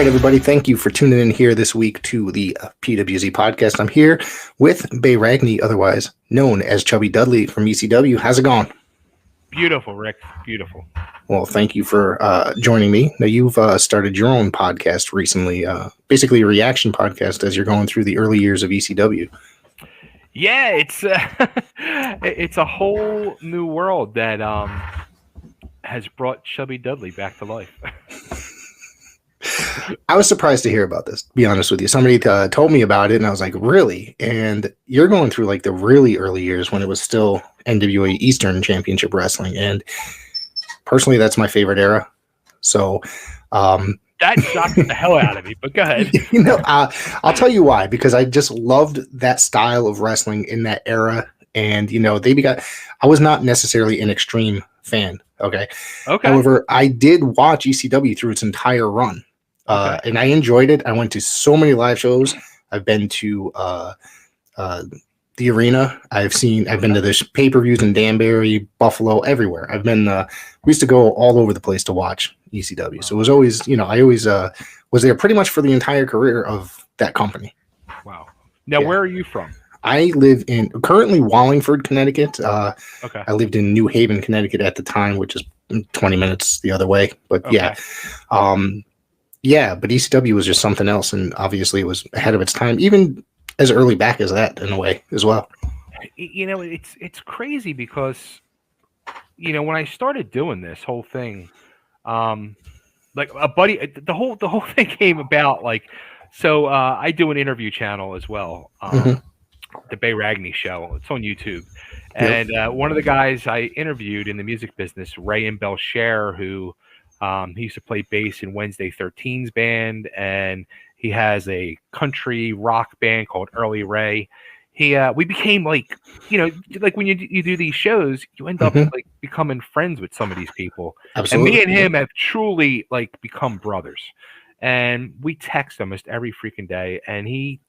right, everybody. Thank you for tuning in here this week to the PWZ podcast. I'm here with Ragni, otherwise known as Chubby Dudley from ECW. How's it going? Beautiful, Rick. Beautiful. Well, thank you for joining me. Now, you've started your own podcast recently, basically a reaction podcast as you're going through the early years of ECW. Yeah, it's it's a whole new world that has brought Chubby Dudley back to life. I was surprised to hear about this, to be honest with you. Somebody told me about it, and I was like, really? And you're going through like the really early years when it was still NWA Eastern Championship Wrestling. And personally, that's my favorite era. So that shocked the hell out of me, but go ahead. I'll tell you why, because I just loved that style of wrestling in that era. And, I was not necessarily an extreme fan. Okay. However, I did watch ECW through its entire run. And I enjoyed it. I went to so many live shows. I've been to the arena. I've been to the pay-per-views in Danbury, Buffalo, everywhere. We used to go all over the place to watch ECW. Wow. So it was always, I always was there pretty much for the entire career of that company. Wow. Now, where are you from? I live in currently Wallingford, Connecticut. I lived in New Haven, Connecticut at the time, which is 20 minutes the other way. But but ECW was just something else, and obviously it was ahead of its time, even as early back as that in a way as well. It's crazy because when I started doing this whole thing, like a buddy, the whole thing came about like, so I do an interview channel as well. The Ragni show. It's on YouTube. And one of the guys I interviewed in the music business, Ray and Belcher, who he used to play bass in Wednesday 13's band, and he has a country rock band called Early Ray. We became like when you do these shows, you end up like becoming friends with some of these people. Absolutely. And me and him have truly like become brothers. And we text almost every freaking day. And he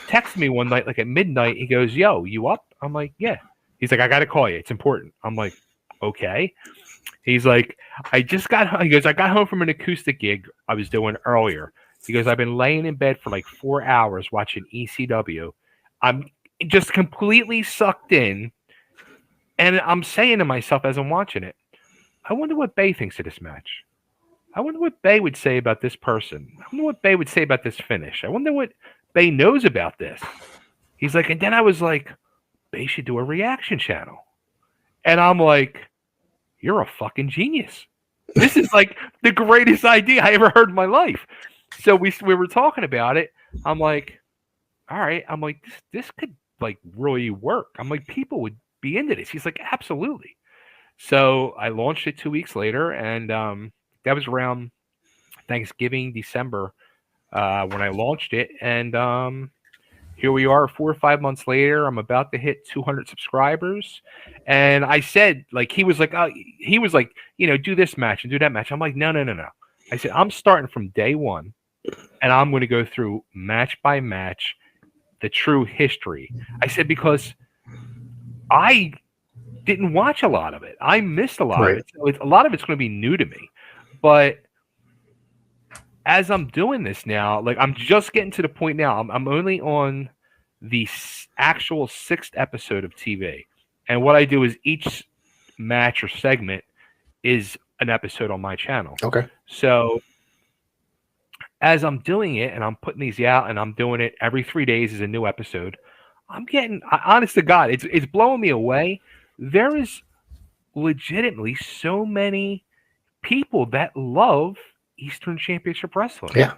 texted me one night, like at midnight. He goes, "Yo, you up?" I'm like, "Yeah." He's like, "I got to call you. It's important." I'm like, "Okay." He's like, "I got home from an acoustic gig I was doing earlier." He goes, "I've been laying in bed for like 4 hours watching ECW. I'm just completely sucked in. And I'm saying to myself as I'm watching it, I wonder what Bay thinks of this match. I wonder what Bay would say about this person. I wonder what Bay would say about this finish. I wonder what Bay knows about this." He's like, and then I was like, Bay should do a reaction channel. And I'm like, you're a fucking genius. This is like the greatest idea I ever heard in my life. So we were talking about it. I'm like, all right. I'm like, this could like really work. I'm like, people would be into this. He's like, absolutely. So I launched it 2 weeks later, and that was around Thanksgiving, December, when I launched it. And here we are 4 or 5 months later. I'm about to hit 200 subscribers. And I said, like, he was like, do this match and do that match. I'm like, no. I said, I'm starting from day one, and I'm going to go through match by match, the true history. I said, because I didn't watch a lot of it. I missed a lot of it. So a lot of it's going to be new to me. But as I'm doing this now, like I'm just getting to the point now. I'm only on the actual 6th episode of TV. And what I do is each match or segment is an episode on my channel. Okay. So as I'm doing it and I'm putting these out and I'm doing it every 3 days is a new episode, I'm getting, honest to God, it's blowing me away. There is legitimately so many people that love Eastern Championship Wrestling. Yeah.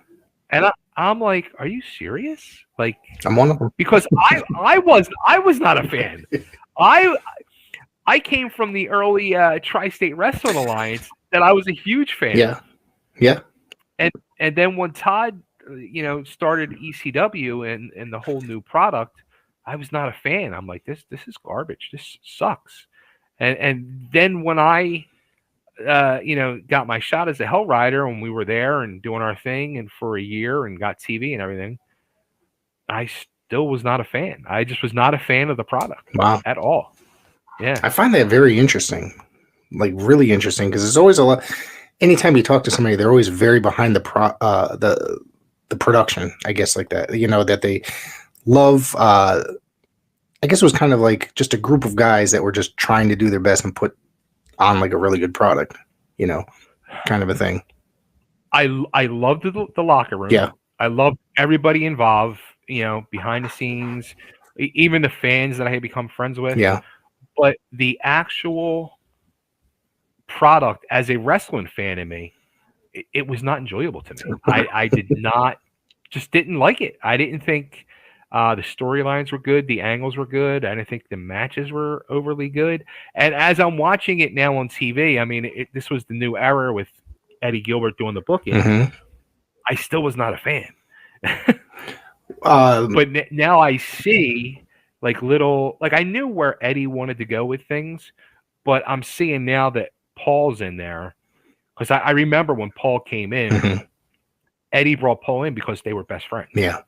And I'm like, are you serious? Like, I'm one of them. Because I was not a fan. I came from the early Tri-State Wrestling Alliance that I was a huge fan. Yeah. Yeah. And then when Todd, started ECW and the whole new product, I was not a fan. I'm like, this is garbage. This sucks. And then when I got my shot as a Hell Rider when we were there and doing our thing and for a year and got TV and everything, I still was not a fan. I just was not a fan of the product at all. Yeah. I find that very interesting, like really interesting, because there's always a lot. anytime you talk to somebody, they're always very behind the production, I guess, like that. That they love. I guess it was kind of like just a group of guys that were just trying to do their best and put on like a really good product, kind of a thing. I loved the locker room. Yeah. I loved everybody involved, behind the scenes, even the fans that I had become friends with. Yeah. But the actual product as a wrestling fan in me, it was not enjoyable to me. I didn't like it. I didn't think the storylines were good. The angles were good. I didn't think the matches were overly good. And as I'm watching it now on TV, I mean, this was the new era with Eddie Gilbert doing the booking. Mm-hmm. I still was not a fan. But now I see I knew where Eddie wanted to go with things, but I'm seeing now that Paul's in there, because I remember when Paul came in, mm-hmm. Eddie brought Paul in because they were best friends. Yeah.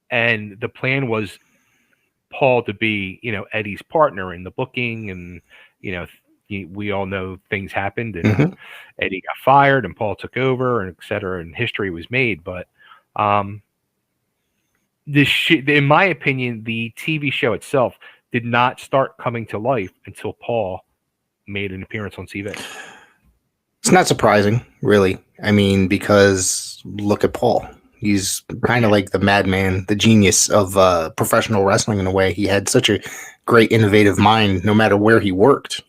And the plan was Paul to be, Eddie's partner in the booking, and, we all know things happened, and mm-hmm. Eddie got fired and Paul took over, and et cetera, and history was made. But in my opinion, the TV show itself did not start coming to life until Paul made an appearance on TV. It's not surprising, really. I mean, because look at Paul. He's kind of like the madman, the genius of professional wrestling in a way. He had such a great innovative mind no matter where he worked,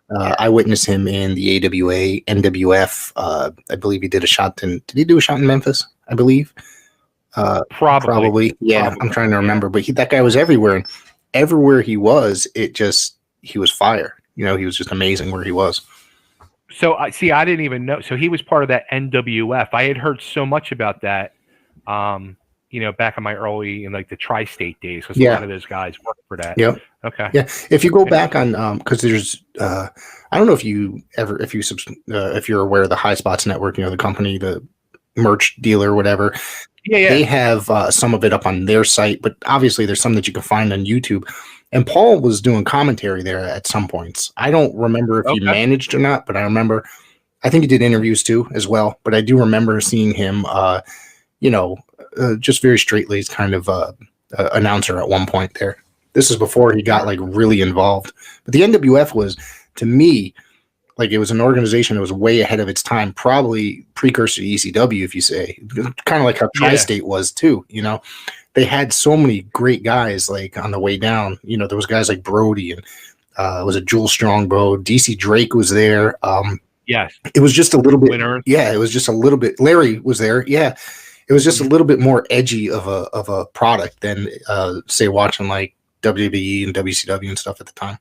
I witnessed him in the AWA, NWF. I believe he did a shot did he do a shot in Memphis, I believe? Probably. Yeah, probably. I'm trying to remember. But that guy was everywhere. And everywhere he was, he was fire. He was just amazing where he was. So I didn't even know. So he was part of that NWF. I had heard so much about that, back in my early, in like the tri-state days, because a lot of those guys worked for that. Yep. Okay. Yeah. If you go back on, because there's, I don't know if you're aware of the High Spots Network, the company, the merch dealer, whatever. Yeah. They have some of it up on their site, but obviously there's some that you can find on YouTube. And Paul was doing commentary there at some points. I don't remember if he managed or not, but I think he did interviews too as well. But I do remember seeing him, just very straight-laced kind of announcer at one point there. This is before he got like really involved. But the NWF was, to me, like it was an organization that was way ahead of its time, probably precursor to ECW, if you say, kind of like how Tri-State was too. They had so many great guys like on the way down. There was guys like Brody and was it Jules Strongbow, DC Drake was there. Yes, it was just a little bit. Winner. Yeah, it was just a little bit. Larry was there. Yeah, it was just a little bit more edgy of a product than say watching like WWE and WCW and stuff at the time.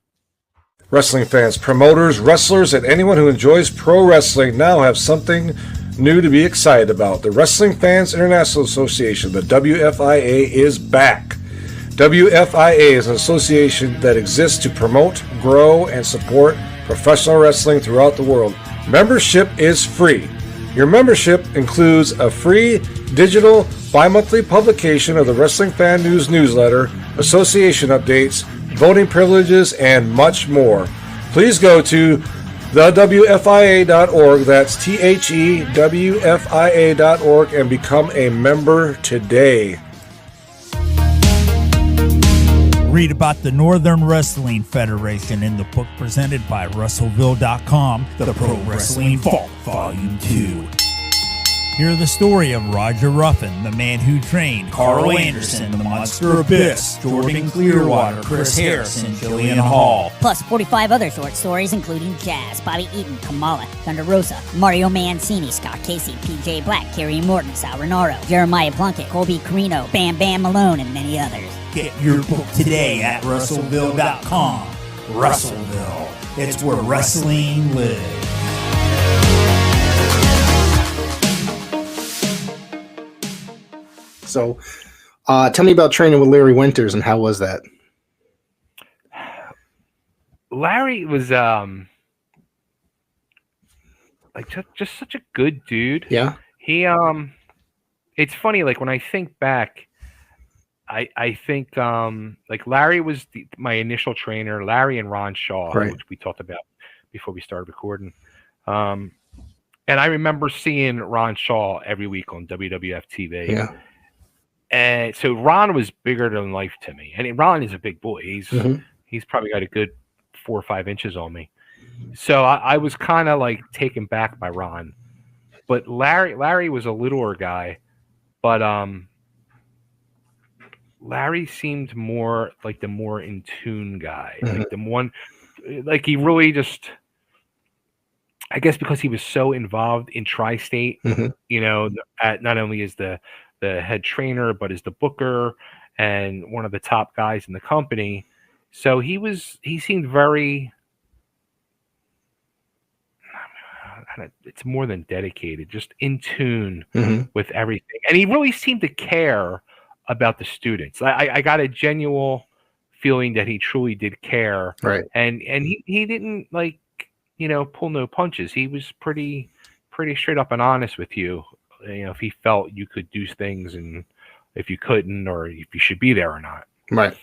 Wrestling fans, promoters, wrestlers, and anyone who enjoys pro wrestling now have something new to be excited about. The Wrestling Fans International Association, the WFIA, is back. WFIA is an association that exists to promote, grow, and support professional wrestling throughout the world. Membership is free. Your membership includes a free digital bi-monthly publication of the Wrestling Fan News newsletter, association updates, voting privileges, and much more. Please go to thewfia.org, that's thewfia.org, and become a member today. Read about the Northern Wrestling Federation in the book presented by Russellville.com, The Pro Wrestling Vault, Volume 2. Hear the story of Roger Ruffin, the man who trained Carl Anderson, the Monster Abyss, Jordan Clearwater, Chris Harris, and Jillian Hall. Plus 45 other short stories including Jazz, Bobby Eaton, Kamala, Thunder Rosa, Mario Mancini, Scott Casey, PJ Black, Kerry Morton, Sal Renaro, Jeremiah Plunkett, Colby Carino, Bam Bam Malone, and many others. Get your book today at Russellville.com. Russellville, it's where wrestling lives. So, tell me about training with Larry Winters and how was that? Larry was just such a good dude. Yeah. He it's funny, like when I think back, I think like Larry was my initial trainer, Larry and Ron Shaw, right, which we talked about before we started recording. And I remember seeing Ron Shaw every week on WWF TV. Yeah. And so Ron was bigger than life to me. And Ron is a big boy. He's probably got a good 4 or 5 inches on me. So I was kind of like taken back by Ron. But Larry was a littler guy. But Larry seemed more like the more in tune guy. Like the one, like he really just, I guess because he was so involved in Tri-State, you know, not only as the head trainer, but as the booker and one of the top guys in the company. So he seemed very, it's more than dedicated, just in tune with everything. And he really seemed to care about the students. I got a genuine feeling that he truly did care. Right. And he didn't like, you know, pull no punches. He was pretty straight up and honest with you. You know, if he felt you could do things and if you couldn't, or if you should be there or not. Right.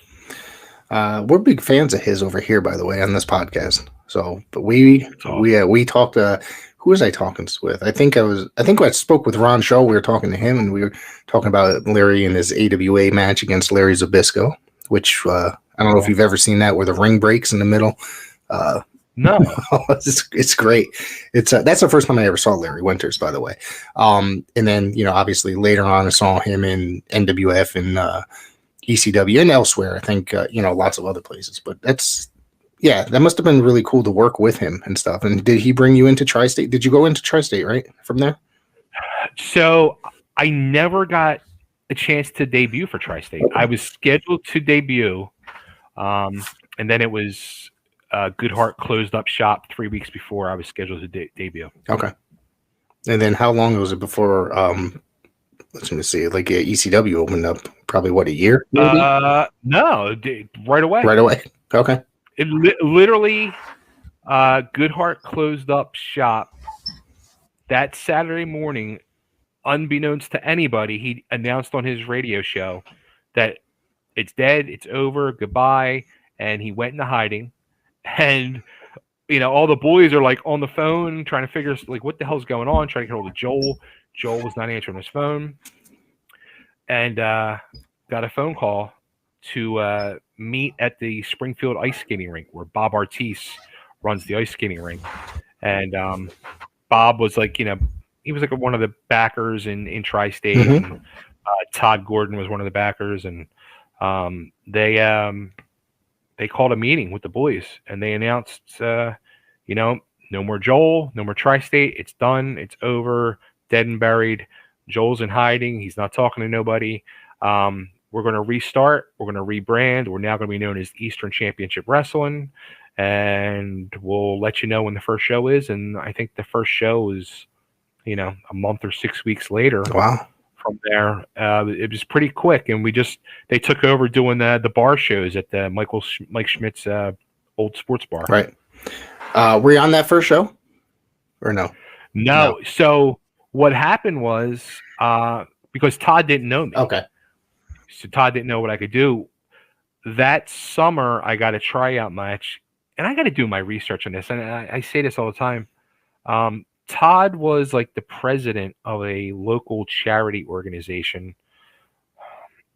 We're big fans of his over here, by the way, on this podcast. So, but we talked. Who was I talking with? I think I spoke with Ron Shaw. We were talking to him, and we were talking about Larry and his AWA match against Larry Zbyszko, which I don't know if you've ever seen that, where the ring breaks in the middle. No, it's great. It's that's the first time I ever saw Larry Winters, by the way. And then, you know, obviously later on I saw him in NWF and ECW and elsewhere. I think you know, lots of other places. But that must have been really cool to work with him and stuff. And did he bring you into Tri-State? Did you go into Tri-State right from there? So I never got a chance to debut for Tri-State. I was scheduled to debut, and then it was. Goodhart closed up shop 3 weeks before I was scheduled to debut. Okay. And then how long was it before, let's see, like ECW opened up? Probably, what, a year? Maybe? No, right away. Right away. Okay. It literally, Goodhart closed up shop that Saturday morning. Unbeknownst to anybody, he announced on his radio show that it's dead, it's over, goodbye, and he went into hiding. And, you know, all the boys are like on the phone trying to figure like what the hell's going on, trying to get hold of Joel. Joel was not answering his phone. And got a phone call to meet at the Springfield ice skating rink where Bob Artis runs the ice skating rink. And Bob was like, you know, he was like one of the backers in Tri-State. And, Todd Gordon was one of the backers. And they called a meeting with the boys and they announced, you know, no more Joel, no more Tri-State. It's done. It's over. Dead and buried. Joel's in hiding. He's not talking to nobody. We're going to restart. We're going to rebrand. We're now going to be known as Eastern Championship Wrestling. And we'll let you know when the first show is. And I think the first show is, you know, a month or 6 weeks later. Wow. From there, it was pretty quick, and they took over doing the bar shows at the Mike Schmidt's old sports bar. Right. Were you on that first show, or no? No. So what happened was because Todd didn't know me. Okay. So Todd didn't know what I could do. That summer, I got a tryout match, and I got to do my research on this, and I say this all the time. Todd was like the president of a local charity organization,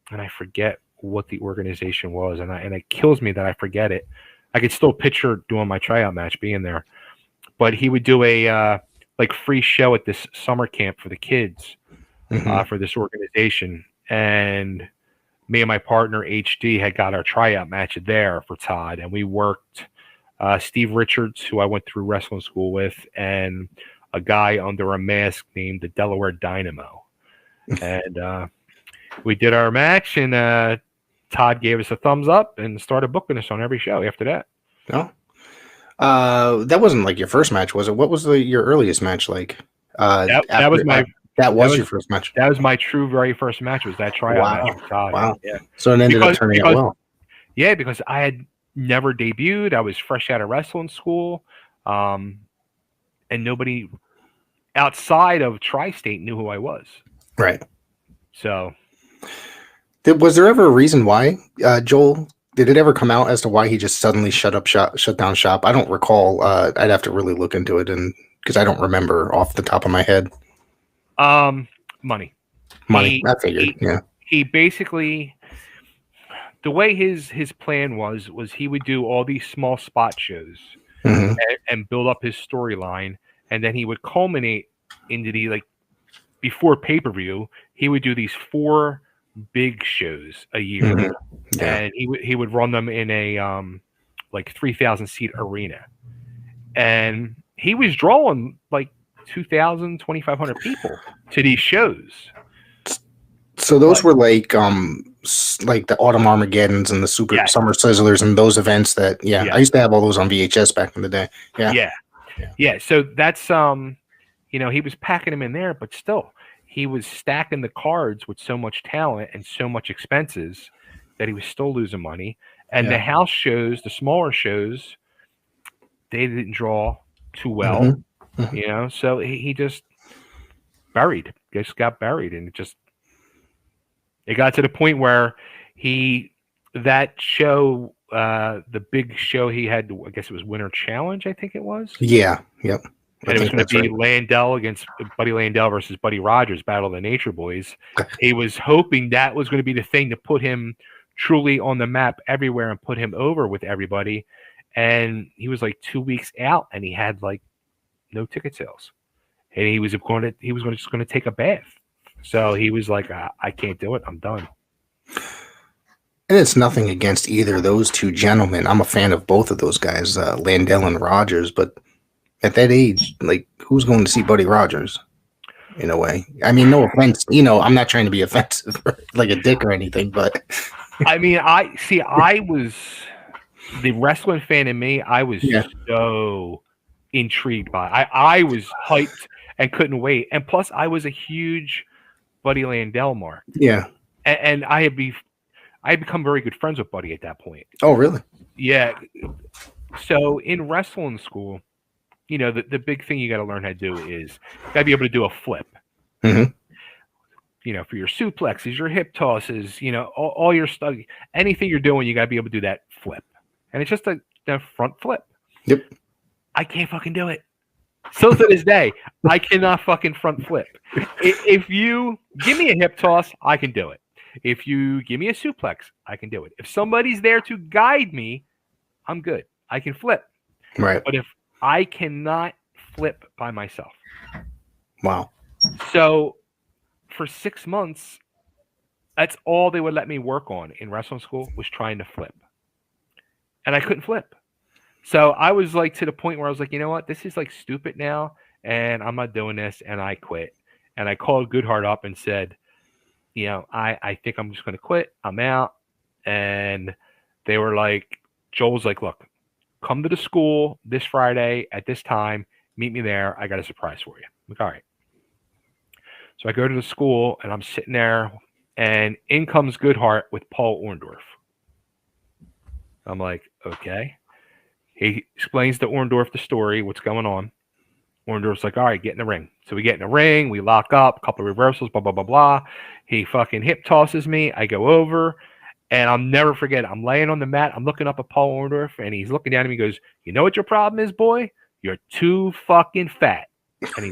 and I forget what the organization was, and it kills me that I forget it. I could still picture doing my tryout match being there, but he would do a like free show at this summer camp for the kids for this organization, and me and my partner HD had got our tryout match there for Todd, and we worked Steve Richards, who I went through wrestling school with, and a guy under a mask named the Delaware Dynamo. And we did our match, and Todd gave us a thumbs up and started booking us on every show after that. No? That wasn't like your first match, was it? What was your earliest match like? That was your first match. That was my very first match, was that tryout match with Todd. Wow. Yeah. So it ended up turning out well. Yeah, because I had never debuted. I was fresh out of wrestling school. And nobody outside of Tri-State knew who I was. Right. So. Was there ever a reason why, Joel? Did it ever come out as to why he just suddenly shut down shop? I don't recall. I'd have to really look into it and Because I don't remember off the top of my head. Money. I figured. He basically, the way his plan was he would do all these small spot shows and build up his storyline, and then he would culminate into the before pay-per-view. He would do these 4 big shows a year, and he would run them in a 3,000 seat arena, and he was drawing 2,000, 2,500 people to these shows. So those were like the Autumn Armageddons and the Summer Sizzlers and those events that I used to have all those on VHS back in the day. Yeah. So that's he was packing them in there, but still he was stacking the cards with so much talent and so much expenses that he was still losing money. And the house shows, the smaller shows, they didn't draw too well, so he just got buried, and it got to the point where that show, the big show he had, I guess it was Winter Challenge, I think it was. Yeah. Yep. And it was going to be Landell against Buddy Landell versus Buddy Rogers, Battle of the Nature Boys. He was hoping that was going to be the thing to put him truly on the map everywhere and put him over with everybody. And he was 2 weeks out, and he had no ticket sales, and he was just going to take a bath. So he was like, I can't do it. I'm done. And it's nothing against either of those two gentlemen. I'm a fan of both of those guys, Landell and Rogers. But at that age, who's going to see Buddy Rogers? In a way, I mean, no offense. I'm not trying to be offensive, like a dick or anything. But I mean, I was the wrestling fan in me. I was so intrigued by. I was hyped and couldn't wait. And plus, I was a huge Buddy Landell mark. Yeah. And I had become very good friends with Buddy at that point. Oh, really? Yeah. So in wrestling school, the big thing you got to learn how to do is you got to be able to do a flip. Mm-hmm. For your suplexes, your hip tosses, all your stuff, anything you're doing, you got to be able to do that flip. And it's just a front flip. Yep. I can't fucking do it. Still to this day, I cannot fucking front flip. If you give me a hip toss, I can do it. If you give me a suplex, I can do it. If somebody's there to guide me, I'm good. I can flip. Right. But if I cannot flip by myself. Wow. So for 6 months, that's all they would let me work on in wrestling school was trying to flip. And I couldn't flip. So I was to the point where I was like, you know what? This is stupid now. And I'm not doing this. And I quit. And I called Goodhart up and said, I think I'm just going to quit. I'm out. And they were like, Joel's like, look, come to the school this Friday at this time. Meet me there. I got a surprise for you. I'm like, all right. So I go to the school, and I'm sitting there, and in comes Goodhart with Paul Orndorff. I'm like, okay. He explains to Orndorff the story, what's going on. Orndorff's like, all right, get in the ring. So we get in the ring. We lock up, a couple of reversals, blah, blah, blah, blah. He fucking hip tosses me. I go over, and I'll never forget it. I'm laying on the mat. I'm looking up at Paul Orndorff, and he's looking down at me and goes, you know what your problem is, boy? You're too fucking fat. And he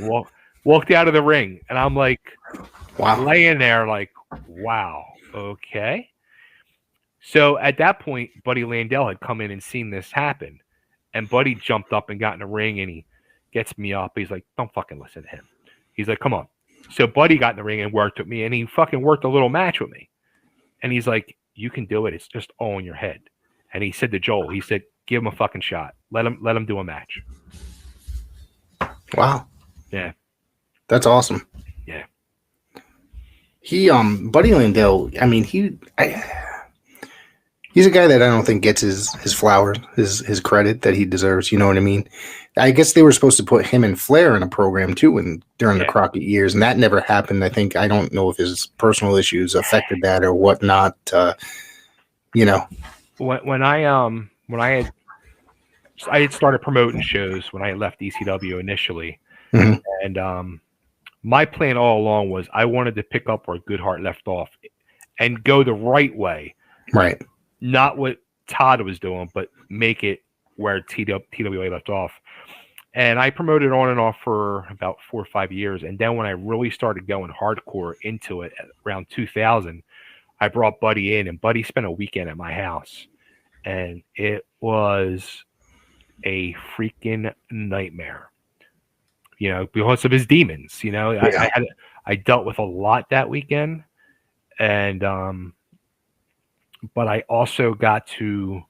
walked out of the ring. And I'm like, wow, laying there like, wow, okay. So at that point, Buddy Landell had come in and seen this happen. And Buddy jumped up and got in the ring, and he gets me up. He's like, don't fucking listen to him. He's like, come on. So Buddy got in the ring and worked with me, and he fucking worked a little match with me. And he's like, you can do it. It's just all in your head. And he said to Joel, he said, give him a fucking shot. Let him do a match. Wow. Yeah. That's awesome. Yeah. He, Buddy Landell, I mean, he's a guy that I don't think gets his flowers, his credit that he deserves. You know what I mean? I guess they were supposed to put him and Flair in a program too, during the Crockett years, and that never happened. I don't know if his personal issues affected that or whatnot. When I had started promoting shows when I left ECW initially, mm-hmm. and my plan all along was I wanted to pick up where Goodhart left off and go the right way. Right. Not what Todd was doing, but make it where TWA left off. And I promoted on and off for about 4 or 5 years. And then when I really started going hardcore into it around 2000, I brought Buddy in, and Buddy spent a weekend at my house. And it was a freaking nightmare, because of his demons. Yeah. I dealt with a lot that weekend, and but I also got to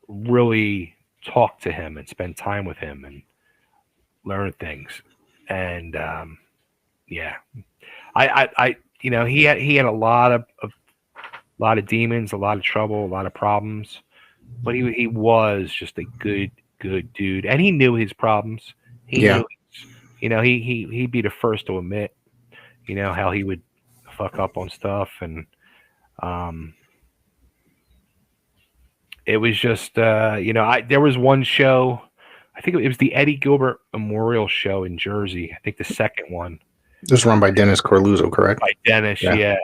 really talk to him and spend time with him and learn things. And yeah, I he had a lot of demons, a lot of trouble, a lot of problems, but he was just a good dude, and he knew his problems. He'd be the first to admit, how he would fuck up on stuff, and it was just there was one show, I think it was the Eddie Gilbert Memorial Show in Jersey. I think the second one. It was run by Dennis Corluzzo, correct? By Dennis, yeah.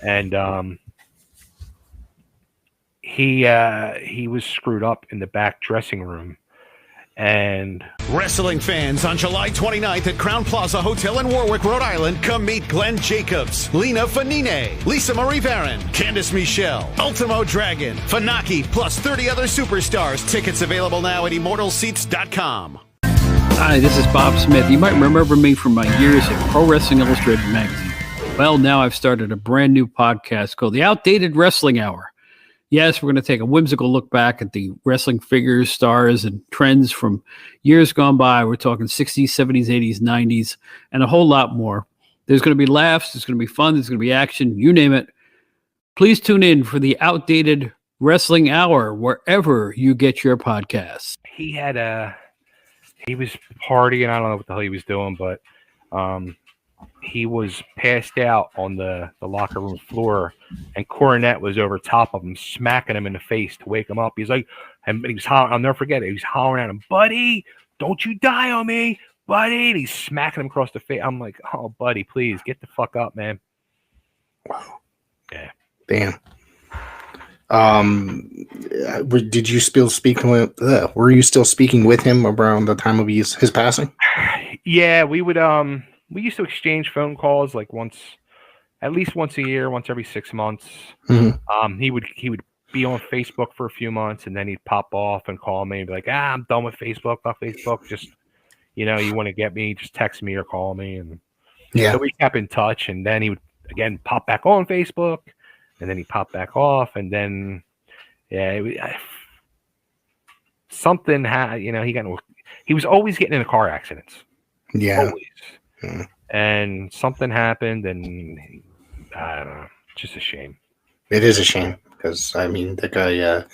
And he was screwed up in the back dressing room. And wrestling fans, on July 29th at Crown Plaza Hotel in Warwick, Rhode Island, come meet Glenn Jacobs, Lena Fanine, Lisa Marie Varon, Candice Michelle, Ultimo Dragon, Funaki, plus 30 other superstars. Tickets available now at immortalseats.com. Hi, this is Bob Smith. You might remember me from my years at Pro Wrestling Illustrated magazine. Well, now I've started a brand new podcast called The Outdated Wrestling Hour. Yes, we're going to take a whimsical look back at the wrestling figures, stars, and trends from years gone by. We're talking 60s, 70s, 80s, 90s, and a whole lot more. There's going to be laughs. There's going to be fun. There's going to be action. You name it. Please tune in for the Outdated Wrestling Hour wherever you get your podcasts. He was partying. I don't know what the hell he was doing, but he was passed out on the locker room floor, and Cornette was over top of him, smacking him in the face to wake him up. He's like, and he was hollering, I'll never forget it. He was hollering at him, "Buddy, don't you die on me, Buddy!" And he's smacking him across the face. I'm like, "Oh, Buddy, please get the fuck up, man." Wow. Yeah. Damn. Did you still speaking with? Were you still speaking with him around the time of his passing? Yeah, we would. We used to exchange phone calls like at least once a year, once every 6 months. Mm-hmm. He would be on Facebook for a few months, and then he'd pop off and call me and be like, "I'm done with Facebook. Fuck Facebook. Just, you want to get me, just text me or call me." And so we kept in touch, and then he would again pop back on Facebook, and then he popped back off, and then something had, he was always getting into car accidents. Yeah. Always. And something happened, and I don't know, just a shame. It is a shame, because I mean, that guy,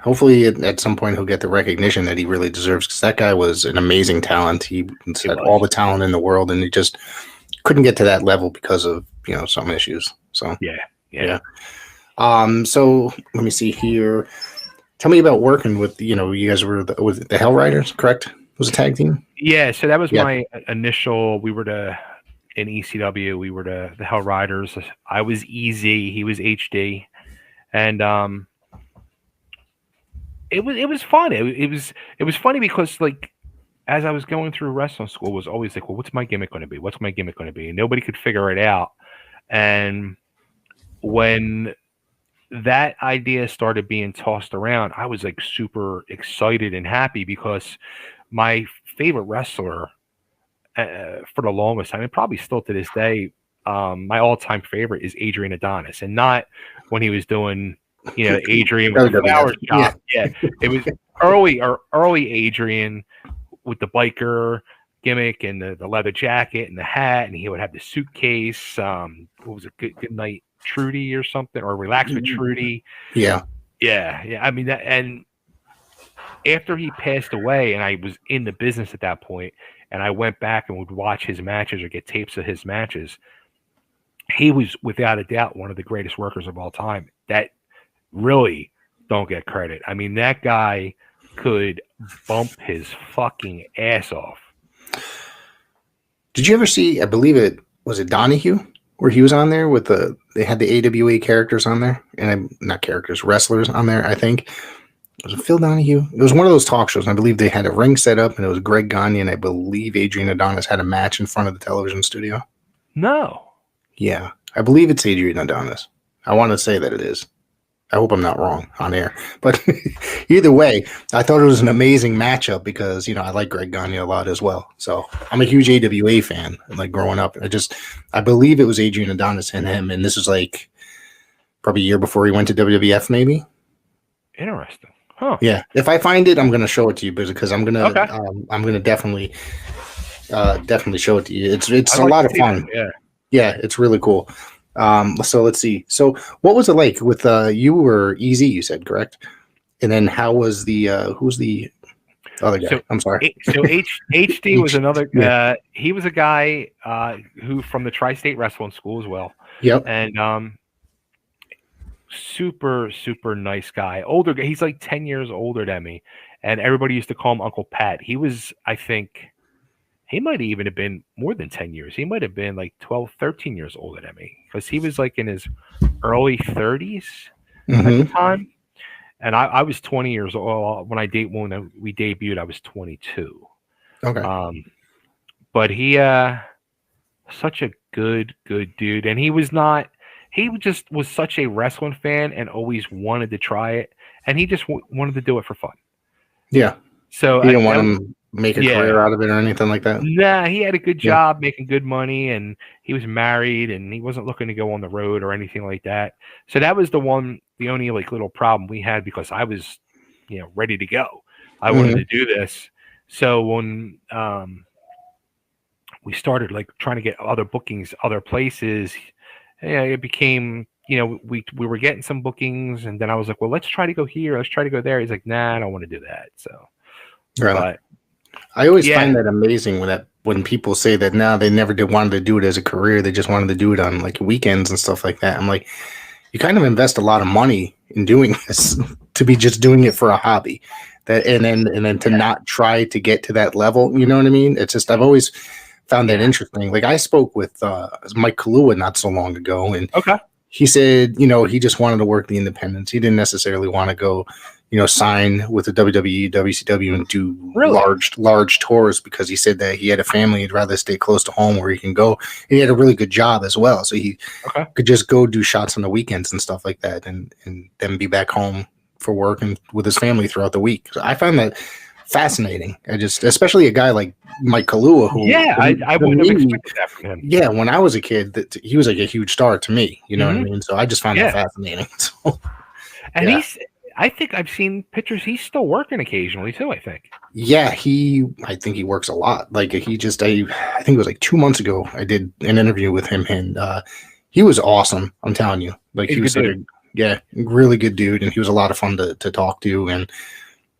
hopefully at some point he'll get the recognition that he really deserves, because that guy was an amazing talent. He had all the talent in the world, and he just couldn't get to that level because of some issues. So yeah. So let me see here. Tell me about working with you guys were with the Hell Riders, correct? It was a tag team? Yeah, so that was my initial. We were in ECW. We were the Hell Riders. I was EZ. He was HD, and it was fun. It was funny because like as I was going through wrestling school, it was always like, well, what's my gimmick going to be? What's my gimmick going to be? And nobody could figure it out. And when that idea started being tossed around, I was like super excited and happy, because my favorite wrestler for the longest time, and probably still to this day, my all-time favorite is Adrian Adonis, and not when he was doing, Adrian with the flower shop. Yeah, it was early Adrian with the biker gimmick and the leather jacket and the hat, and he would have the suitcase. What was it? Good night, Trudy, or something, or Relax with Trudy. Yeah. I mean that, and after he passed away, and I was in the business at that point, and I went back and would watch his matches or get tapes of his matches, he was without a doubt one of the greatest workers of all time. That really don't get credit. I mean, that guy could bump his fucking ass off. Did you ever see, I believe it was Donahue, where he was on there with they had the AWA characters on there, and not characters, wrestlers on there, I think. Was it Phil Donahue? It was one of those talk shows, and I believe they had a ring set up, and it was Greg Gagne, and I believe Adrian Adonis had a match in front of the television studio. No. Yeah, I believe it's Adrian Adonis. I want to say that it is. I hope I'm not wrong on air. But either way, I thought it was an amazing matchup because, I like Greg Gagne a lot as well. So I'm a huge AWA fan, like growing up. I believe it was Adrian Adonis and him, and this was like probably a year before he went to WWF, maybe. Interesting. Huh. Yeah. If I find it, I'm going to show it to you because I'm going to definitely show it to you. It's a lot of fun. Yeah. Yeah, it's really cool. So let's see. So what was it like with you were Easy, you said, correct? And then how was the who's the other guy? I'm sorry. So HD was another he was a guy who from the Tri-State Wrestling School as well. Yep. And super, super nice guy. Older guy. He's like 10 years older than me. And everybody used to call him Uncle Pat. He was, I think, he might even have been more than 10 years. He might have been like 12, 13 years older than me because he was like in his early 30s at the time. And I was 20 years old when we debuted. I was 22. Okay. But he such a good dude. And he just was such a wrestling fan and always wanted to try it. And he just wanted to do it for fun. Yeah. So you didn't want him make a career out of it or anything like that? Nah, he had a good job making good money, and he was married, and he wasn't looking to go on the road or anything like that. So that was the only like little problem we had because I was, ready to go. I wanted to do this. So when we started like trying to get other bookings, other places, it became, we were getting some bookings, and then I was like, well, let's try to go here. Let's try to go there. He's like, nah, I don't want to do that. So, but I always find that amazing when people say that they never wanted to do it as a career. They just wanted to do it on like weekends and stuff like that. I'm like, you kind of invest a lot of money in doing this to be just doing it for a hobby. And then to not try to get to that level. You know what I mean? It's just, I've always found that interesting. Like I spoke with Mike Kalua not so long ago, and he said, he just wanted to work the independents. He didn't necessarily want to go, sign with the WWE, WCW and do large tours because he said that he had a family. He'd rather stay close to home where he can go. And he had a really good job as well. So he could just go do shots on the weekends and stuff like that and then be back home for work and with his family throughout the week. So I found that fascinating. Especially a guy like Mike Kalua, who I wouldn't have expected that from him. Yeah, when I was a kid, he was like a huge star to me. You know what I mean? So I just found that fascinating. So, and I think I've seen pictures. He's still working occasionally too. I think. Yeah, I think he works a lot. Like I think it was like 2 months ago. I did an interview with him, and he was awesome. I'm telling you, like he was really good dude, and he was a lot of fun to talk to. And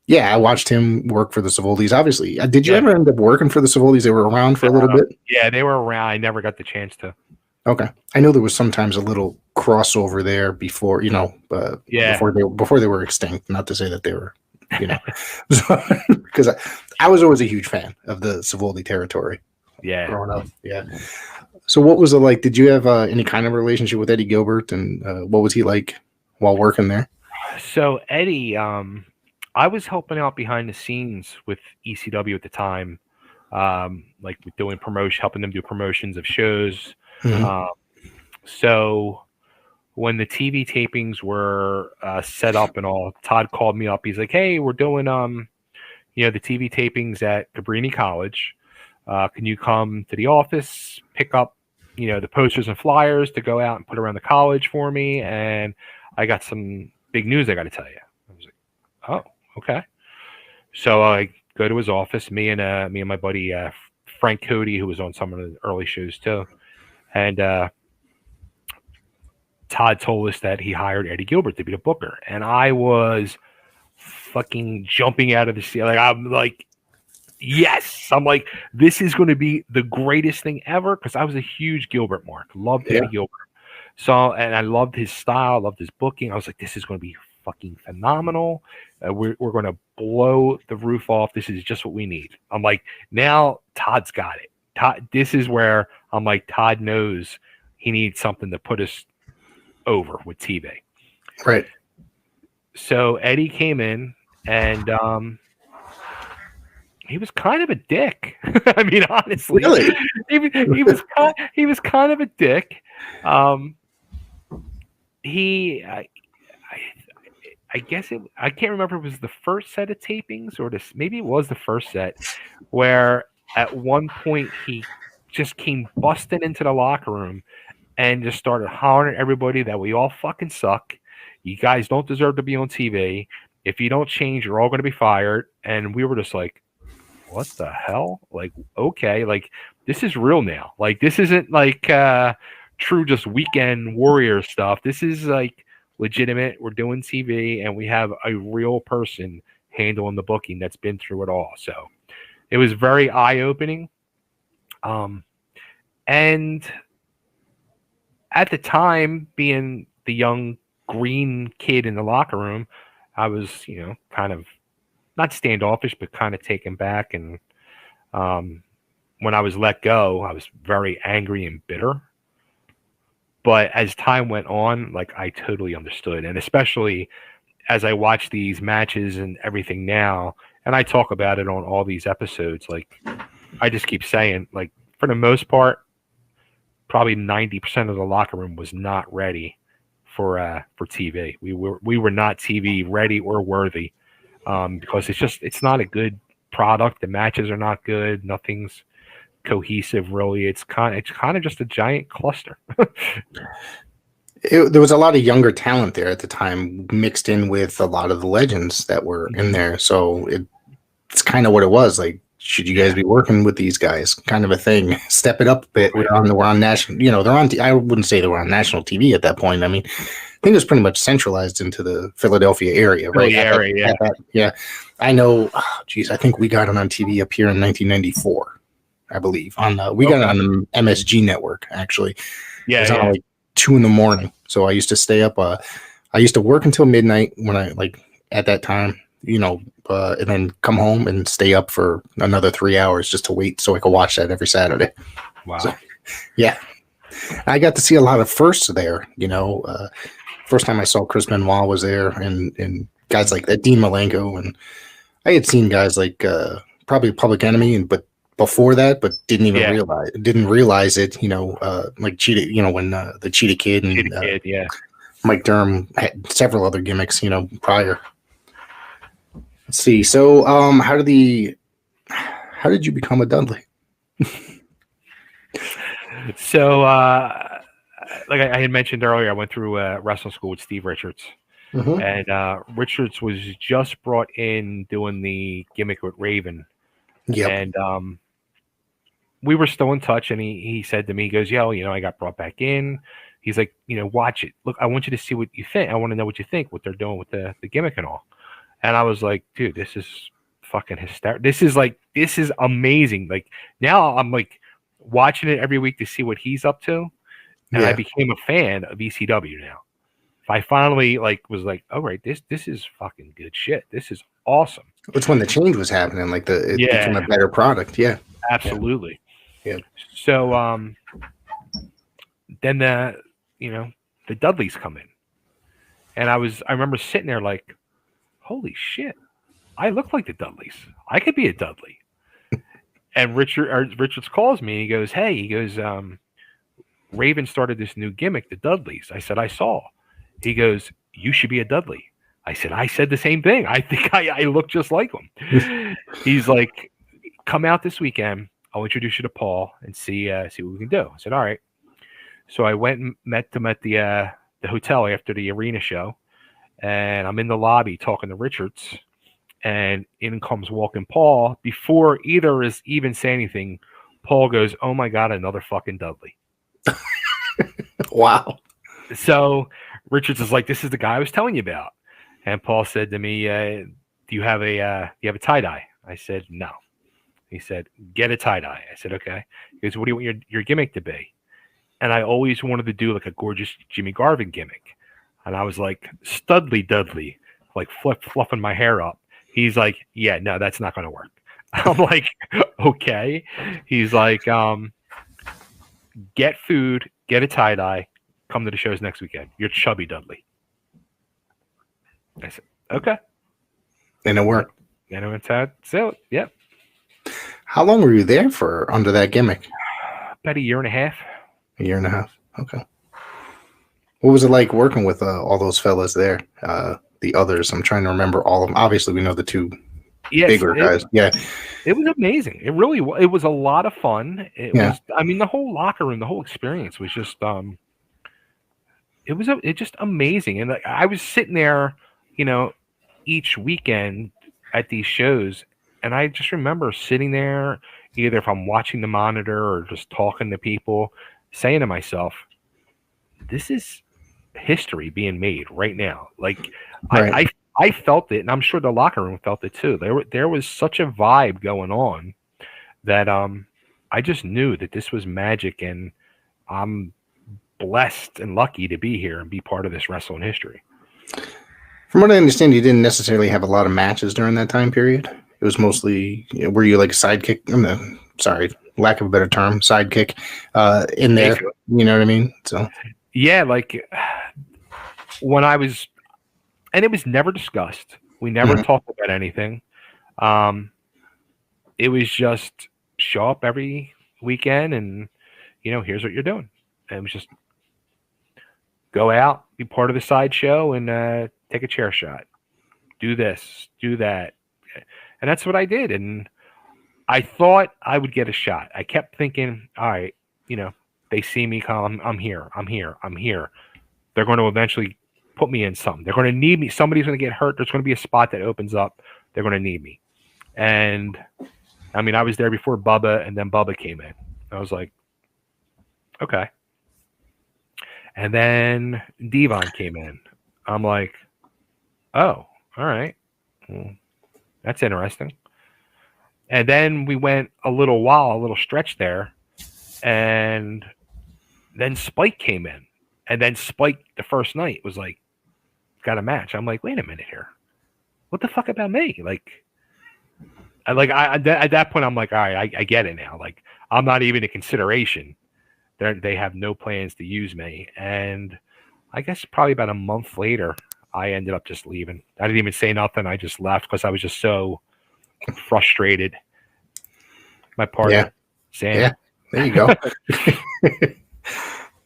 I watched him work for the Savoldis. Obviously, did you ever end up working for the Savoldis? They were around for a little bit. Yeah, they were around. I never got the chance to. Okay, I know there was sometimes a little crossover there before, before they were extinct. Not to say that they were, because I was always a huge fan of the Savoldi territory. Yeah, growing up. Yeah. So, what was it like? Did you have any kind of relationship with Eddie Gilbert, and what was he like while working there? So Eddie, I was helping out behind the scenes with ECW at the time, like doing helping them do promotions of shows. So when the TV tapings were set up and all, Todd called me up. He's like, "Hey, we're doing the TV tapings at Cabrini College. Can you come to the office, pick up the posters and flyers to go out and put around the college for me? And I got some big news I got to tell you." I was like, "Oh, okay." So I go to his office. Me and my buddy Frank Cody, who was on some of the early shows too. And Todd told us that he hired Eddie Gilbert to be the booker. And I was fucking jumping out of the seat. Like, I'm like, yes. I'm like, this is going to be the greatest thing ever. Because I was a huge Gilbert mark. Loved Eddie Gilbert. So, and I loved his style. Loved his booking. I was like, this is going to be fucking phenomenal. We're going to blow the roof off. This is just what we need. I'm like, now Todd's got it. This is where I'm like, Todd knows he needs something to put us over with TV. Right. So Eddie came in and he was kind of a dick. I mean, honestly, really, he was kind of a dick. I guess I can't remember if it was the first set of tapings or maybe it was the first set, where at one point he just came busting into the locker room and just started hollering at everybody that we all fucking suck. You guys don't deserve to be on TV. If you don't change, you're all going to be fired. And we were just like, what the hell? Like, okay, like this is real now. Like this isn't like true just weekend warrior stuff. This is like legitimate. We're doing TV and we have a real person handling the booking that's been through it all. So it was very eye-opening. And at the time, being the young green kid in the locker room, I was, kind of not standoffish, but kind of taken back. And when I was let go, I was very angry and bitter. But as time went on, like I totally understood. And especially as I watch these matches and everything now, and I talk about it on all these episodes, like I just keep saying, like for the most part, probably 90% of the locker room was not ready for TV. We were not TV ready or worthy because it's not a good product. The matches are not good. Nothing's cohesive really. It's kind of just a giant cluster. There was a lot of younger talent there at the time mixed in with a lot of the legends that were in there. So it's kind of what it was. Like, should you guys be working with these guys? Kind of a thing. Step it up a bit. We're on national, they're on, I wouldn't say they were on national TV at that point. I mean, I think it was pretty much centralized into the Philadelphia area, right? Yeah. I know, I think we got it on TV up here in 1994, I believe. We got it on the MSG network, actually. Yeah. It was on like 2 a.m. So I used to stay up. I used to work until midnight when I at that time, and then come home and stay up for another 3 hours just to wait so I could watch that every Saturday. Wow. So, yeah. I got to see a lot of firsts there, first time I saw Chris Benoit was there and guys like that, Dean Malenko, and I had seen guys like probably Public Enemy, but before that, but didn't realize it, like Cheetah, when the Cheetah Kid and Mike Durham had several other gimmicks, prior. Let's see. So, how did you become a Dudley? So, like I had mentioned earlier, I went through wrestling school with Steve Richards, and Richards was just brought in doing the gimmick with Raven, and we were still in touch. And he said to me, he goes, "Yo, I got brought back in." He's like, watch it. Look, I want you to see what you think. I want to know what you think, what they're doing with the gimmick and all. And I was like, dude, this is fucking hysterical. This is amazing. Like now I'm like watching it every week to see what he's up to. And I became a fan of ECW now. I finally was like, oh, right, this is fucking good shit. This is awesome. It's when the change was happening, it became a better product. Yeah. Absolutely. Yeah. So then the Dudleys come in. And I remember sitting there like, holy shit, I look like the Dudleys. I could be a Dudley. And Richards calls me. He goes, hey, Raven started this new gimmick, the Dudleys. I said, I saw. He goes, you should be a Dudley. I said the same thing. I think I look just like him. He's like, come out this weekend. I'll introduce you to Paul and see what we can do. I said, all right. So I went and met them at the hotel after the arena show. And I'm in the lobby talking to Richards, and in comes walking Paul. Before either is even say anything, Paul goes, "Oh my God, another fucking Dudley!" Wow. So Richards is like, "This is the guy I was telling you about." And Paul said to me, "Do you have a tie dye?" I said, "No." He said, "Get a tie dye." I said, "Okay." He goes, "What do you want your gimmick to be?" And I always wanted to do like a gorgeous Jimmy Garvin gimmick. And I was like, Studley Dudley, like fluffing my hair up. He's like, yeah, no, that's not going to work. I'm like, okay. He's like, get food, get a tie-dye, come to the shows next weekend. You're Chubby Dudley. I said, okay. And it worked. And that's it. Yep. How long were you there for under that gimmick? About a year and a half. A year and a half. Okay. What was it like working with all those fellas there? The others, I'm trying to remember all of them. Obviously, we know the two bigger guys. Yeah. It was amazing. It really was. It was a lot of fun. It was. I mean, the whole locker room, the whole experience was just. It just amazing, and I was sitting there, each weekend at these shows, and I just remember sitting there, either if I'm watching the monitor or just talking to people, saying to myself, "This is history being made right now." Like, right. I felt it, and I'm sure the locker room felt it too. There was such a vibe going on that I just knew that this was magic, and I'm blessed and lucky to be here and be part of this wrestling history. From what I understand, you didn't necessarily have a lot of matches during that time period. It was mostly, were you like a sidekick? Sorry, lack of a better term, sidekick in there. You know what I mean? So yeah, like when I was, and it was never discussed. We never talked about anything. It was just show up every weekend and, here's what you're doing. And it was just go out, be part of the sideshow, and take a chair shot. Do this, do that. And that's what I did. And I thought I would get a shot. I kept thinking, all right, they see me come, I'm here. They're going to eventually put me in something. They're going to need me. Somebody's going to get hurt. There's going to be a spot that opens up. They're going to need me. And I mean, I was there before Bubba, and then Bubba came in. I was like, okay. And then Devon came in. I'm like, oh, all right. Well, that's interesting. And then we went a little stretch there. And then Spike came in. And then Spike, the first night, was like, got a match. I'm like, wait a minute here. What the fuck about me? At that point, I'm like, all right, I get it now. Like, I'm not even a consideration. They have no plans to use me. And I guess probably about a month later, I ended up just leaving. I didn't even say nothing. I just left because I was just so frustrated. My partner, Sam. Yeah, there you go.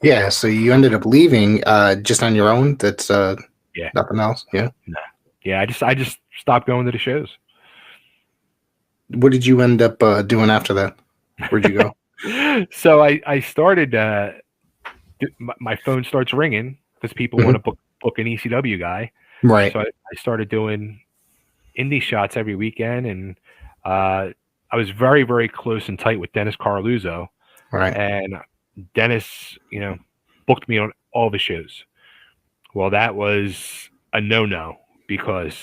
Yeah, so you ended up leaving just on your own. That's nothing else. Yeah. No. Yeah, I just stopped going to the shows. What did you end up doing after that? Where'd you go? So I started. My phone starts ringing because people want to book an ECW guy. Right. So I started doing indie shots every weekend, and I was very, very close and tight with Dennis Carluzzo. Right. And Dennis, booked me on all the shows. Well, that was a no-no because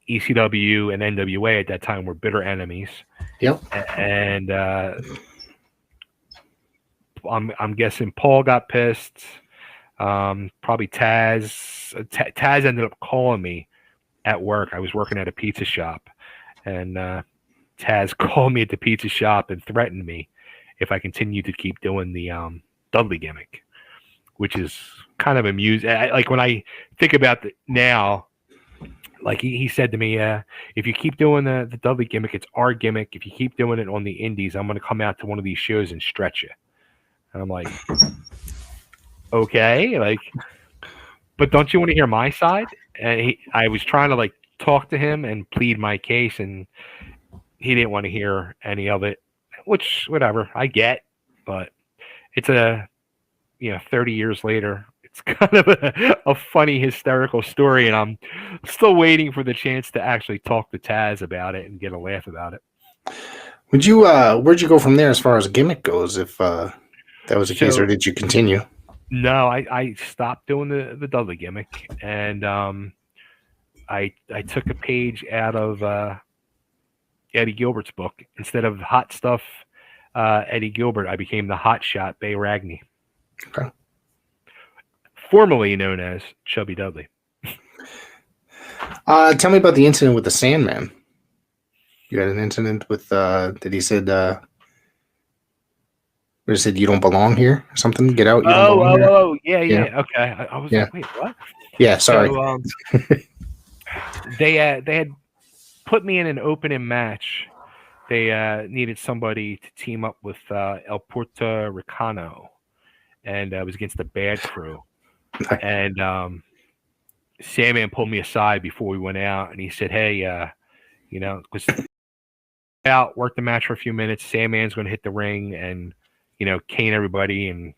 ECW and NWA at that time were bitter enemies. Yep. And I'm guessing Paul got pissed. Probably Taz. Taz ended up calling me at work. I was working at a pizza shop, and Taz called me at the pizza shop and threatened me if I continued to keep doing the Dudley gimmick, which is kind of amusing. Like when I think about it now, like he said to me, if you keep doing the Dudley gimmick, it's our gimmick. If you keep doing it on the indies, I'm going to come out to one of these shows and stretch you. And I'm like, okay, but don't you want to hear my side? And I was trying to talk to him and plead my case, and he didn't want to hear any of it, which whatever, I get, but it's 30 years later, it's kind of a funny, hysterical story, and I'm still waiting for the chance to actually talk to Taz about it and get a laugh about it. Where'd you go from there as far as gimmick goes, if that was the case, or did you continue? No, I stopped doing the Dudley gimmick, and I took a page out of Eddie Gilbert's book. Instead of Hot Stuff Eddie Gilbert, I became the Hot Shot Bay Ragni. Okay. Formerly known as Chubby Dudley. Tell me about the incident with the Sandman. You had an incident with that he said he said you don't belong here or something. Get out. Yeah. Okay. I was like, wait, what? Yeah, sorry. So, they had put me in an opening match. They needed somebody to team up with El Puerto Ricano, and it was against the Bad Crew. And Sandman pulled me aside before we went out, and he said, "Hey, because out, work the match for a few minutes. Sandman's going to hit the ring and cane everybody and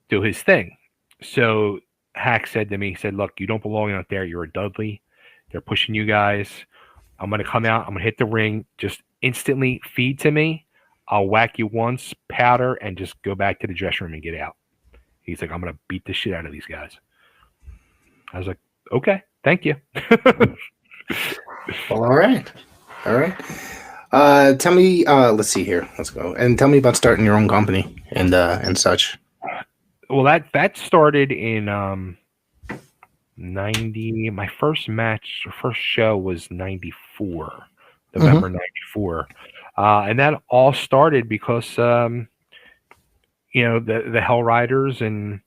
do his thing." So Hack said to me, he said, "Look, you don't belong out there. You're a Dudley. They're pushing you guys. I'm going to come out. I'm going to hit the ring. Just instantly feed to me. I'll whack you once, powder, and just go back to the dressing room and get out." He's like, "I'm going to beat the shit out of these guys." I was like, "Okay, thank you." Well, all right. Tell me, let's see here. Let's go. And tell me about starting your own company and such. Well, that started in 90. My first show was 94, November 94. And that all started because, the Hell Riders and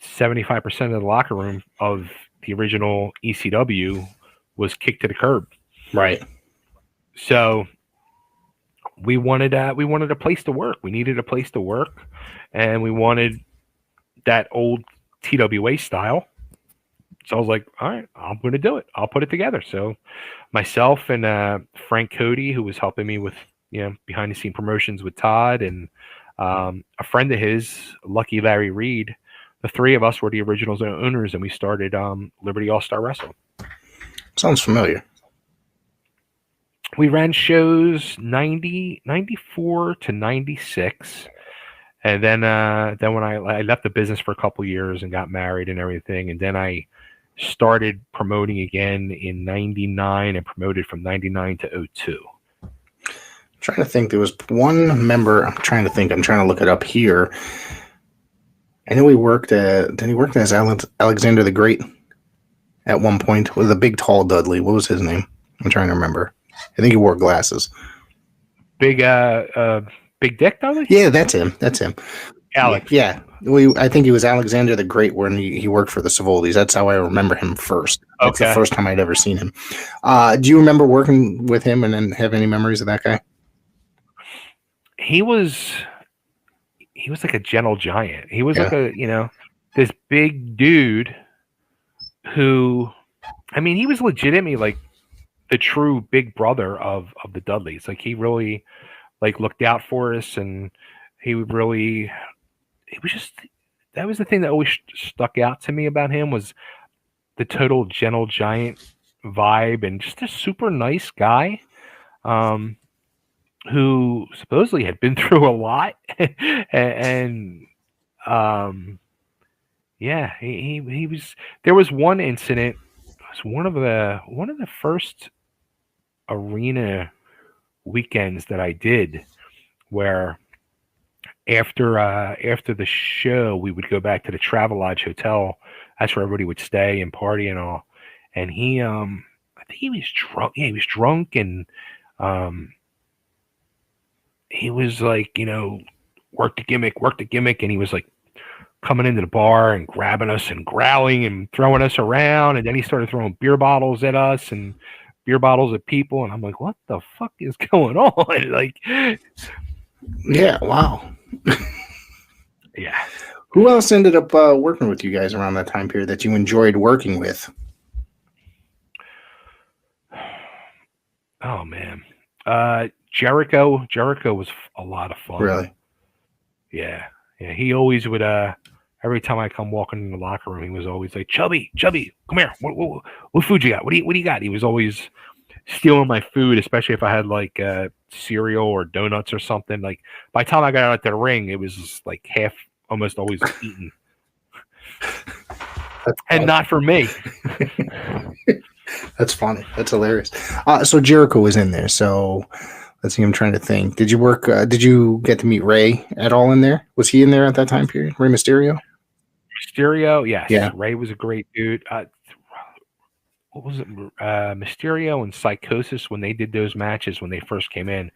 75% of the locker room of the original ECW was kicked to the curb. Right. So we wanted a place to work. We needed a place to work, and we wanted that old TWA style. So I was like, all right, I'm going to do it. I'll put it together. So myself and Frank Cody, who was helping me with behind the scene promotions with Todd, and a friend of his, Lucky Larry Reed, the three of us were the original owners, and we started Liberty All-Star Wrestling. Sounds familiar. We ran shows 94 to 96. And then when I left the business for a couple years and got married and everything, and then I started promoting again in 99 and promoted from 99 to 02. I'm trying to think. There was one member. I'm trying to look it up here. I know he worked as Alexander the Great at one point with a big, tall Dudley. What was his name? I'm trying to remember. I think he wore glasses. Big Dick Dudley? Yeah, that's him. Alex. Yeah. I think he was Alexander the Great when he worked for the Savoldis. That's how I remember him first. That's the first time I'd ever seen him. Do you remember working with him and then have any memories of that guy? He was like a gentle giant. He was like this big dude who, he was legitimately like the true big brother of the Dudleys. Like, he really looked out for us, and that was the thing that always stuck out to me about him, was the total gentle giant vibe, and just a super nice guy who supposedly had been through a lot. and he was, there was one incident. It was one of the first arena weekends that I did, where after the show we would go back to the Travelodge Hotel. That's where everybody would stay and party and all. And he I think he was drunk. Yeah, he was drunk, and he was like, work the gimmick, and he was like coming into the bar and grabbing us and growling and throwing us around, and then he started throwing beer bottles at us and beer bottles at people, and I'm like, what the fuck is going on? Like, yeah, wow. Yeah. Who else ended up working with you guys around that time period that you enjoyed working with? Oh man, Jericho was a lot of fun. Really? Yeah. He always would. Every time I come walking in the locker room, he was always like, Chubby, come here. What food you got? What do you got? He was always stealing my food, especially if I had like cereal or donuts or something. Like, by the time I got out to the ring, it was like half, almost always eaten. And not for me. That's funny. That's hilarious. So Jericho was in there. So let's see. I'm trying to think. Did you work? Did you get to meet Ray at all in there? Was he in there at that time period? Rey Mysterio? Mysterio, yes. Yeah. Ray was a great dude. What was it? Mysterio and Psychosis, when they did those matches when they first came in.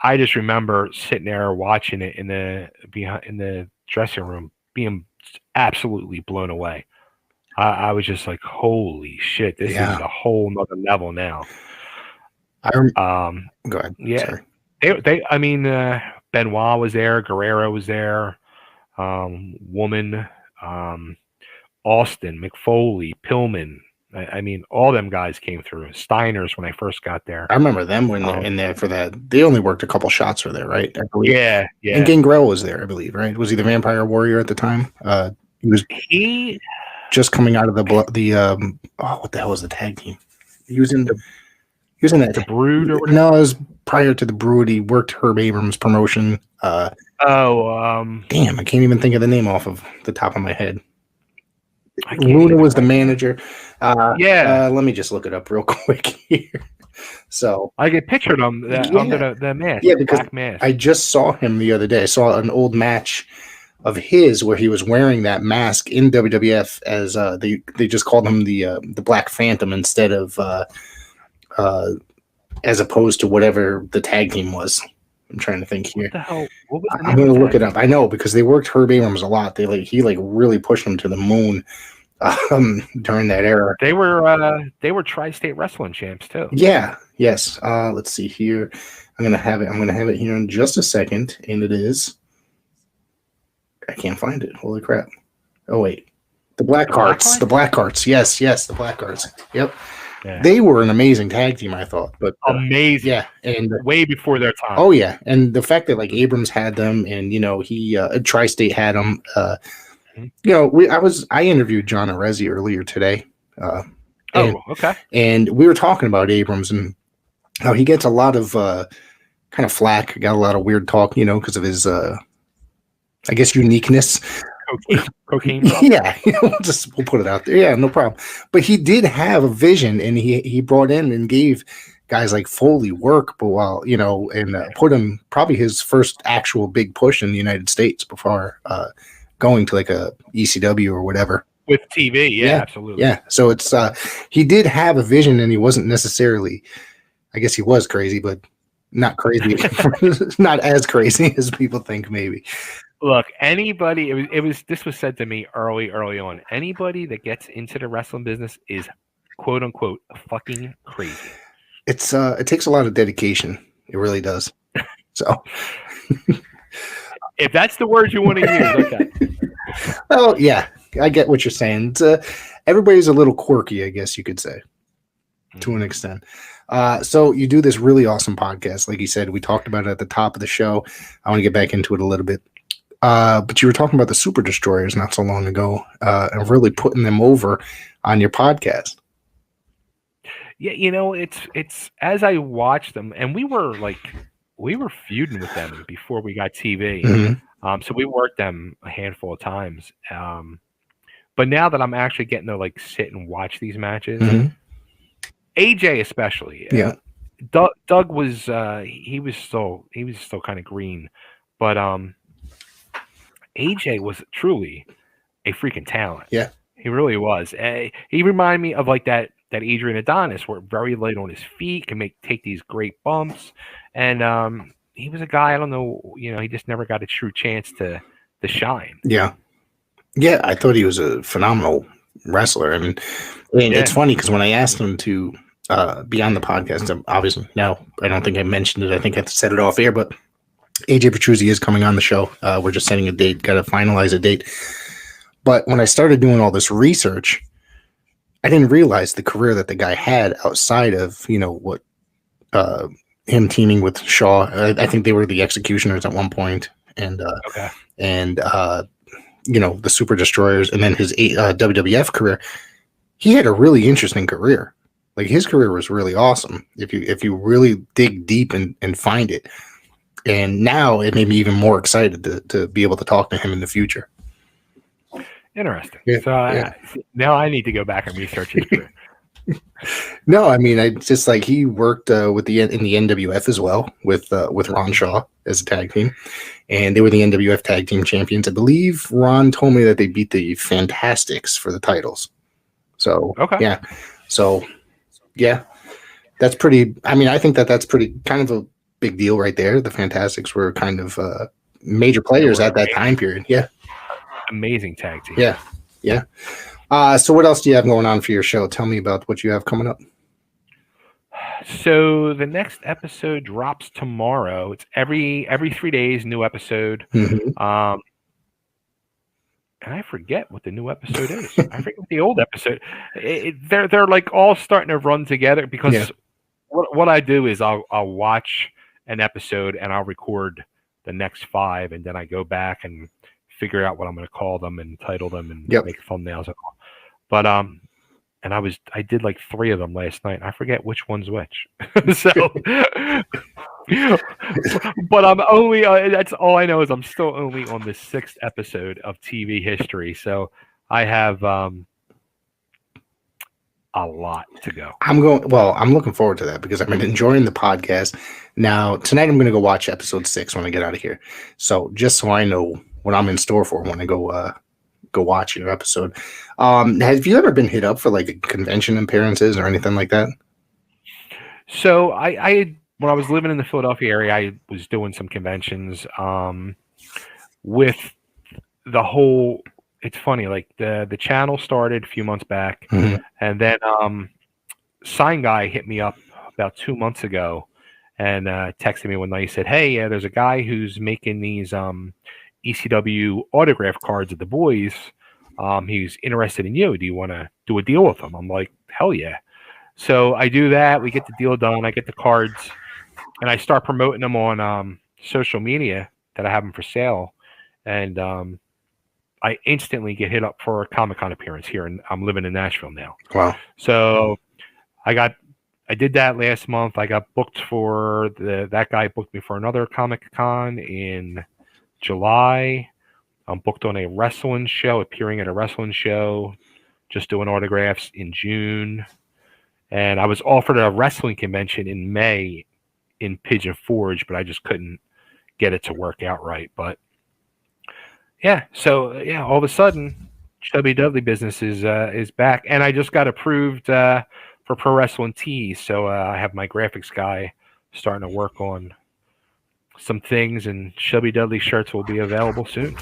I just remember sitting there watching it in the dressing room, being absolutely blown away. I was just like, holy shit, this is a whole nother level now. Go ahead. Yeah. Sorry. I mean, Benoit was there, Guerrero was there, Woman, Austin, McFoley, Pillman. I mean, all them guys came through. Steiners when I first got there. I remember them when they're in there for that. They only worked a couple shots for there, right? I believe. Yeah. And Gangrel was there, I believe, right? Was he the Vampire Warrior at the time? He just coming out of the what the hell was the tag team? He was in that the Brood or whatever? No, it was prior to the Brood. He worked Herb Abrams' promotion. Damn, I can't even think of the name off of the top of my head. Luna was the manager. Let me just look it up real quick here. So I get pictured him under the mask. Yeah, because black mask. I just saw him the other day. I saw an old match of his where he was wearing that mask in WWF as they just called him the Black Phantom instead of as opposed to whatever the tag team was. I'm trying to think here. What the hell? What was the I'm going to look it up. I know because they worked Herb Abrams a lot. He really pushed him to the moon during that era. They were Tri-State Wrestling champs too. Yeah. Yes. Let's see here. I'm gonna have it here in just a second, and it is. I can't find it. Holy crap! Oh wait, the Blackhearts. The Blackhearts. Yes, the Blackhearts. Yep. Yeah. They were an amazing tag team, I thought. But amazing. Yeah, and way before their time. Oh yeah, and the fact that Abrams had them, and he Tri-State had them. I interviewed John Arezzi earlier today. Okay. And we were talking about Abrams and how he gets a lot of kind of flack, got a lot of weird talk, because of his, I guess, uniqueness. Cocaine. Yeah, we'll put it out there. Yeah, no problem. But he did have a vision, and he brought in and gave guys like Foley work, but and put him probably his first actual big push in the United States before going to a ECW or whatever. With TV, yeah, absolutely. Yeah, so it's he did have a vision, and he wasn't necessarily, I guess he was crazy, but not crazy, not as crazy as people think maybe. Look, anybody, this was said to me early on. Anybody that gets into the wrestling business is quote unquote fucking crazy. It takes a lot of dedication. It really does. So if that's the word you want to use, okay. Well, yeah, I get what you're saying. Everybody's a little quirky, I guess you could say, to an extent. So you do this really awesome podcast. Like you said, we talked about it at the top of the show. I want to get back into it a little bit. But you were talking about the Super Destroyers not so long ago, and really putting them over on your podcast. Yeah, it's as I watched them, and we were feuding with them before we got TV. Mm-hmm. So we worked them a handful of times. But now that I'm actually getting to sit and watch these matches, mm-hmm. AJ especially, Doug was he was still kind of green, but AJ was truly a freaking talent. Yeah, he really was. He reminded me of that Adrian Adonis, where very light on his feet, can take these great bumps, and he was a guy, I don't know, he just never got a true chance to shine. Yeah, I thought he was a phenomenal wrestler. I mean, it's funny because when I asked him to be on the podcast, obviously now I don't think I mentioned it. I think I said it off air, but AJ Petruzzi is coming on the show. We're just setting a date, got to finalize a date. But when I started doing all this research, I didn't realize the career that the guy had outside of, what him teaming with Shaw. I think they were the Executioners at one point, and the Super Destroyers, and then his WWF career. He had a really interesting career. His career was really awesome if you really dig deep and find it. And now it made me even more excited to be able to talk to him in the future. Interesting. Yeah, so now I need to go back and research his career. No, I mean, I just he worked in the NWF as well with Ron Shaw as a tag team, and they were the NWF tag team champions. I believe Ron told me that they beat the Fantastics for the titles. So that's pretty. I mean, I think that's pretty kind of a big deal right there. The Fantastics were kind of major players at that time period. Yeah. Amazing tag team. Yeah. So what else do you have going on for your show? Tell me about what you have coming up. So the next episode drops tomorrow. It's every 3 days, new episode. And I forget what the new episode is. I forget what the old episode. They're like all starting to run together because what I do is I'll watch an episode and I'll record the next 5, and then I go back and figure out what I'm going to call them and title them and make thumbnails and all. But and I did like 3 of them last night. I forget which one's which. So, but I'm only. That's all I know is I'm still only on the 6th episode of TV history. So I have a lot to go. I'm looking forward to that because I've been enjoying the podcast. Now tonight I'm going to go watch episode 6 when I get out of here. So just so I know what I'm in store for when I go watch your episode. Have you ever been hit up for like convention appearances or anything like that? So I when I was living in the Philadelphia area, I was doing some conventions with the whole. It's funny, like the channel started a few months back, and then Sign Guy hit me up about 2 months ago and texted me one night. He said, "Hey, there's a guy who's making these ECW autograph cards at the boys. He's interested in you. Do you want to do a deal with him?" I'm like, "Hell yeah!" So I do that. We get the deal done. I get the cards, and I start promoting them on social media that I have them for sale, and I instantly get hit up for a Comic-Con appearance here, and I'm living in Nashville now. Wow! So I did that last month. I got booked for that guy booked me for another Comic-Con in July. I'm booked on a wrestling show, appearing at a wrestling show, just doing autographs in June. And I was offered a wrestling convention in May in Pigeon Forge, but I just couldn't get it to work out right. But all of a sudden, Chubby Dudley business is back, and I just got approved for Pro Wrestling Tees. So I have my graphics guy starting to work on some things, and Chubby Dudley shirts will be available soon.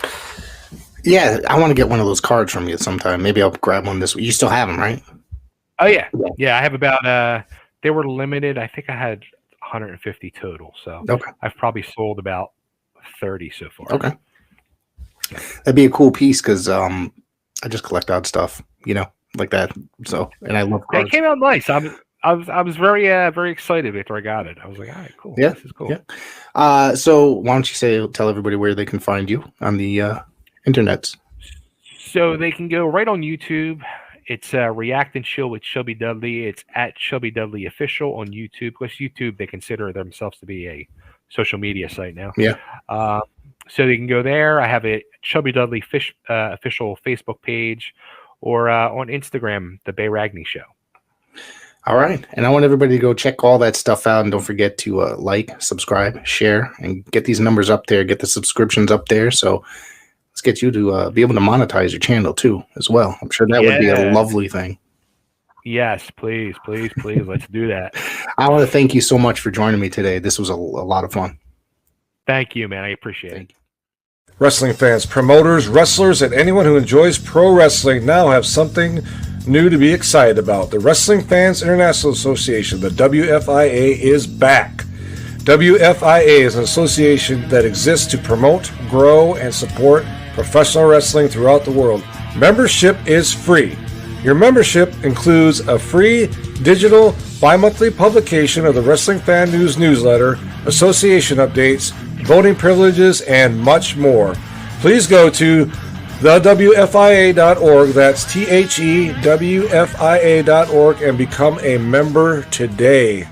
Yeah, I want to get one of those cards from you sometime. Maybe I'll grab one this week. You still have them, right? Oh yeah. I have about. They were limited. I think I had 150 total. So I've probably sold about 30 so far. Okay, that'd be a cool piece because I just collect odd stuff, like that. So, and I love cards. It came out nice. I was very very excited after I got it. I was like, all right, cool. Yeah, this is cool. Yeah. So why don't you tell everybody where they can find you on the internet? So they can go right on YouTube. It's React and Chill with Chubby Dudley. It's at Chubby Dudley Official on YouTube. Because YouTube, they consider themselves to be a social media site now. Yeah. So they can go there. I have a Chubby Dudley official Facebook page, or on Instagram, The Bay Ragni Show. All right. And I want everybody to go check all that stuff out. And don't forget to like, subscribe, share, and get these numbers up there. Get the subscriptions up there. So let's get you to be able to monetize your channel too, as well. I'm sure that would be a lovely thing. Yes, please. Let's do that. I want to thank you so much for joining me today. This was a lot of fun. Thank you, man. I appreciate it. Wrestling fans, promoters, wrestlers, and anyone who enjoys pro wrestling now have something new to be excited about. The Wrestling Fans International Association, the WFIA, is back. WFIA is an association that exists to promote, grow, and support professional wrestling throughout the world. Membership is free. Your membership includes a free digital bi-monthly publication of the Wrestling Fan News newsletter, association updates, voting privileges, and much more. Please go to thewfia.org, that's THEWFIA.org, and become a member today.